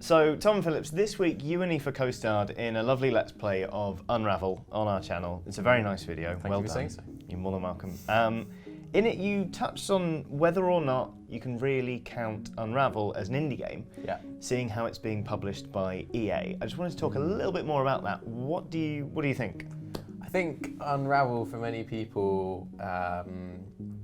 So, Tom and Phillips, this week you and Aoife co-starred in a lovely Let's Play of Unravel on our channel. It's a very nice video. Thank you for saying so. You're more than welcome. In it, you touched on whether or not you can really count Unravel as an indie game, seeing how it's being published by EA. I just wanted to talk a little bit more about that. What do you think? I think Unravel, for many people,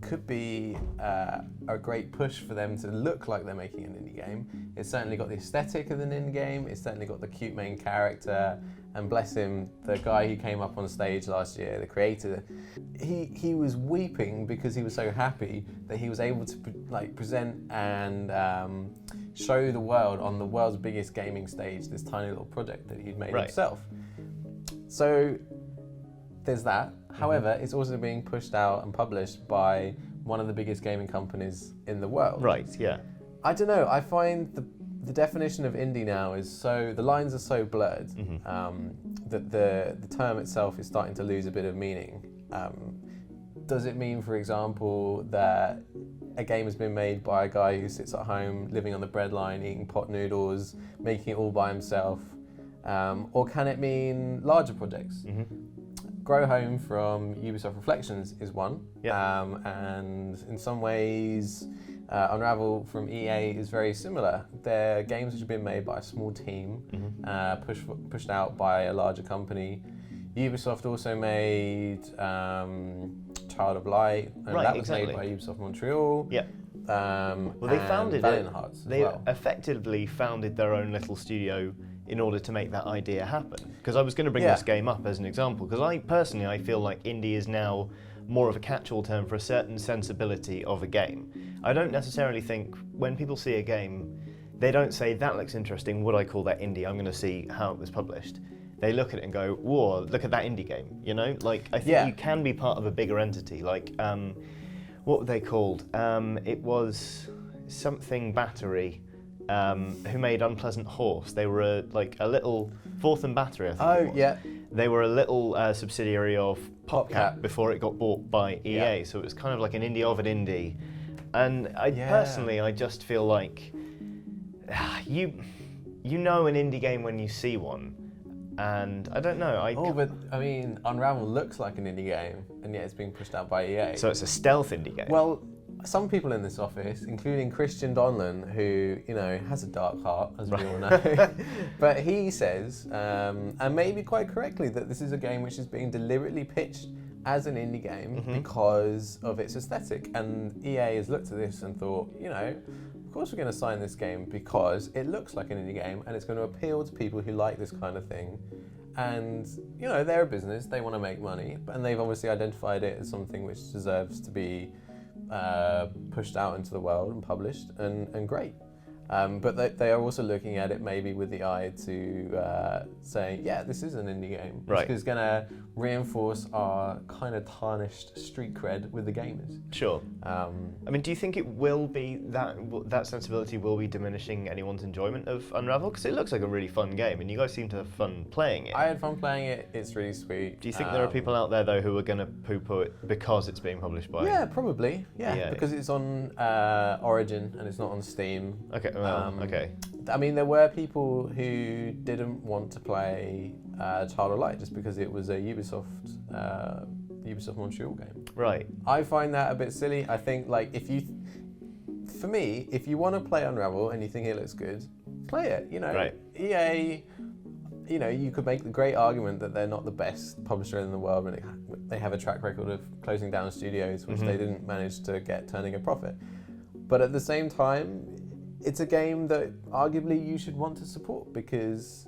could be a great push for them to look like they're making an indie game. It's certainly got the aesthetic of an indie game, it's certainly got the cute main character, and bless him, the guy who came up on stage last year, the creator, he was weeping because he was so happy that he was able to present and show the world on the world's biggest gaming stage this tiny little project that he'd made himself. So there's that. However, it's also being pushed out and published by one of the biggest gaming companies in the world. Right, yeah. I don't know, I find the definition of indie now is so, the lines are so blurred that the term itself is starting to lose a bit of meaning. Does it mean, for example, that a game has been made by a guy who sits at home, living on the breadline, eating pot noodles, making it all by himself? Or can it mean larger projects? Grow Home from Ubisoft Reflections is one, and in some ways Unravel from EA is very similar. They're games which have been made by a small team, pushed out by a larger company. Ubisoft also made Child of Light, and that was made by Ubisoft Montreal. Well, they founded Valiant Hearts They effectively founded their own little studio in order to make that idea happen. Because I was going to bring this game up as an example, because I feel like indie is now more of a catch-all term for a certain sensibility of a game. I don't necessarily think when people see a game, they don't say, that looks interesting, would I call that indie? I'm going to see how it was published. They look at it and go, whoa, look at that indie game, you know? Like, I think you can be part of a bigger entity. Like, what were they called? It was something Battery, who made Unpleasant Horse. They were a little, Fourth and Battery, I think it was. They were a little subsidiary of PopCap before it got bought by EA, so it was kind of like an indie of an indie. And personally, I just feel like, you know an indie game when you see one. And I don't know. But I mean, Unravel looks like an indie game, and yet it's being pushed out by EA. So it's a stealth indie game. Well, some people in this office, including Christian Donlan, who has a dark heart, as we all know, but he says, and maybe quite correctly, that this is a game which is being deliberately pitched as an indie game because of its aesthetic. And EA has looked at this and thought, of course we're going to sign this game because it looks like an indie game and it's going to appeal to people who like this kind of thing. And, they're a business, they want to make money, and they've obviously identified it as something which deserves to be pushed out into the world and published, and great. But they are also looking at it maybe with the eye to saying, this is an indie game, which is going to reinforce our kind of tarnished street cred with the gamers. Sure. I mean, do you think it will be that sensibility will be diminishing anyone's enjoyment of Unravel? Because it looks like a really fun game, and you guys seem to have fun playing it. I had fun playing it. It's really sweet. Do you think there are people out there though who are going to poo-poo it because it's being published by? Yeah, probably. Yeah, because it's on Origin and it's not on Steam. Okay. Okay. I mean, there were people who didn't want to play Child of Light just because it was a Ubisoft Montreal game. Right. I find that a bit silly. I think, for me, if you want to play Unravel and you think it looks good, play it. Right. EA, you could make the great argument that they're not the best publisher in the world when they have a track record of closing down studios, which they didn't manage to get turning a profit. But at the same time, it's a game that arguably you should want to support because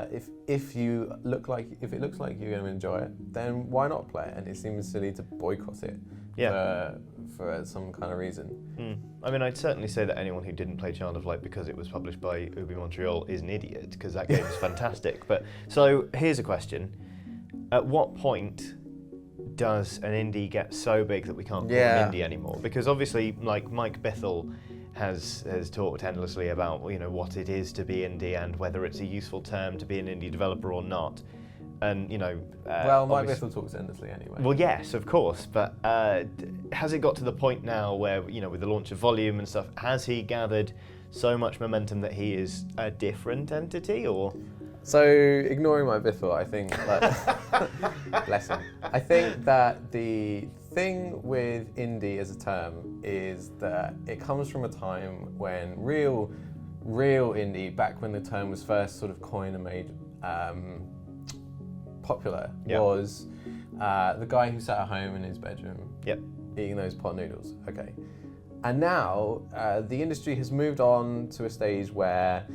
if it looks like you're going to enjoy it, then why not play it? And it seems silly to boycott it for some kind of reason. I mean, I'd certainly say that anyone who didn't play Child of Light because it was published by Ubi Montreal is an idiot, because that game is fantastic. But so here's a question: at what point does an indie get so big that we can't call it an indie anymore? Because obviously, like Mike Bithell has talked endlessly about what it is to be indie and whether it's a useful term to be an indie developer or not. And well, my Bithell talks endlessly anyway. Well, yes, of course, but has it got to the point now where, with the launch of Volume and stuff, has he gathered so much momentum that he is a different entity, or? So, ignoring my Bithell, I think that, bless him, I think that the thing with indie as a term is that it comes from a time when real indie, back when the term was first sort of coined and made popular, was the guy who sat at home in his bedroom eating those pot noodles. Okay. And now the industry has moved on to a stage where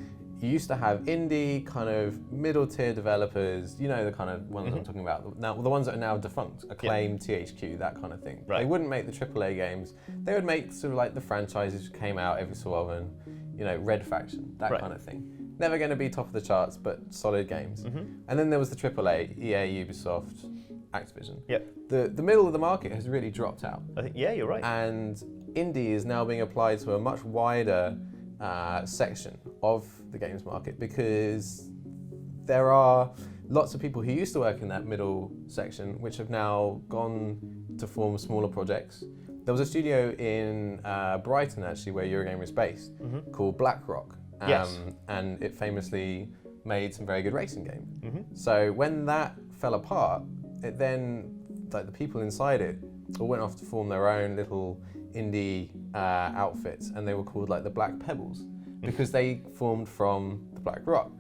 you used to have indie kind of middle tier developers, the kind of ones I'm talking about, now the ones that are now defunct, Acclaim, THQ, that kind of thing. Right. They wouldn't make the AAA games. They would make sort of like the franchises which came out every so often, Red Faction, that kind of thing. Never going to be top of the charts, but solid games. And then there was the AAA, EA, Ubisoft, Activision. The middle of the market has really dropped out. I think, you're right. And indie is now being applied to a much wider section of the games market, because there are lots of people who used to work in that middle section which have now gone to form smaller projects. There was a studio in Brighton actually where Eurogamer is based called BlackRock. And it famously made some very good racing games. So when that fell apart, it then, like, the people inside it all went off to form their own little indie outfits, and they were called like the Black Pebbles because they formed from the Black Rock.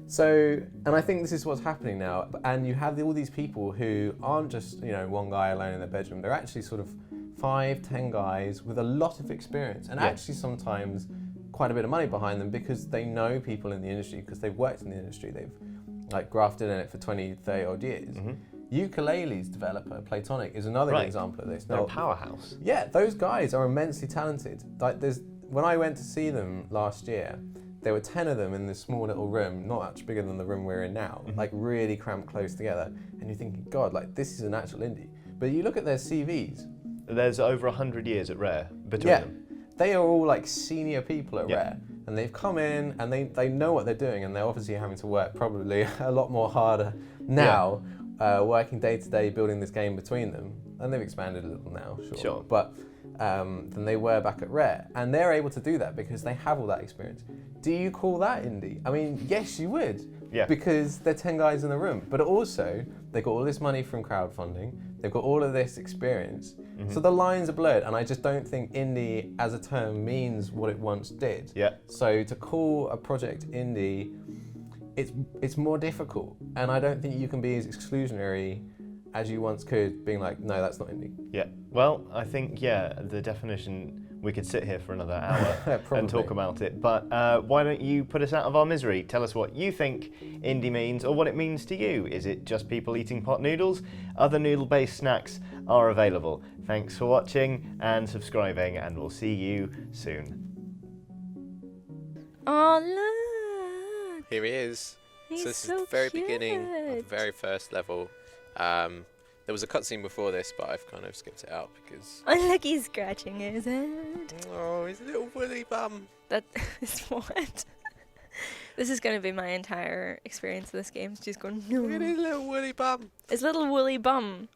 So, and I think this is what's happening now. And you have all these people who aren't just one guy alone in their bedroom. They're actually sort of 5-10 guys with a lot of experience, and actually sometimes quite a bit of money behind them, because they know people in the industry, because they've worked in the industry, they've like grafted in it for 20-30 odd years. Ukulele's developer Platonic is another example of this. They're a powerhouse. Yeah, those guys are immensely talented. Like, when I went to see them last year, there were 10 of them in this small little room, not much bigger than the room we're in now, like really cramped close together, and you're thinking, God, like, this is an actual indie. But you look at their CVs. There's over 100 years at Rare between them. They are all like senior people at Rare, and they've come in and they know what they're doing, and they're obviously having to work probably a lot more harder now, working day to day building this game between them, and they've expanded a little now, sure. But than they were back at Rare, and they're able to do that because they have all that experience. Do you call that indie? I mean, yes, you would, because they're 10 guys in a room, but also they got all this money from crowdfunding, they've got all of this experience. So the lines are blurred, and I just don't think indie as a term means what it once did. So to call a project indie, it's more difficult, and I don't think you can be as exclusionary as you once could, being like, no, that's not indie. Well, I think, the definition, we could sit here for another hour and talk about it, but why don't you put us out of our misery? Tell us what you think indie means, or what it means to you. Is it just people eating pot noodles? Other noodle-based snacks are available. Thanks for watching and subscribing, and we'll see you soon. Oh, look! Here he is. He's so this is so the very cute. beginning of the very first level. There was a cutscene before this, but I've kind of skipped it out because... Oh, look, he's scratching his head. Oh, he's a little woolly bum. That is what? This is going to be my entire experience of this game. Just going, no. Look at his little woolly bum. His little woolly bum.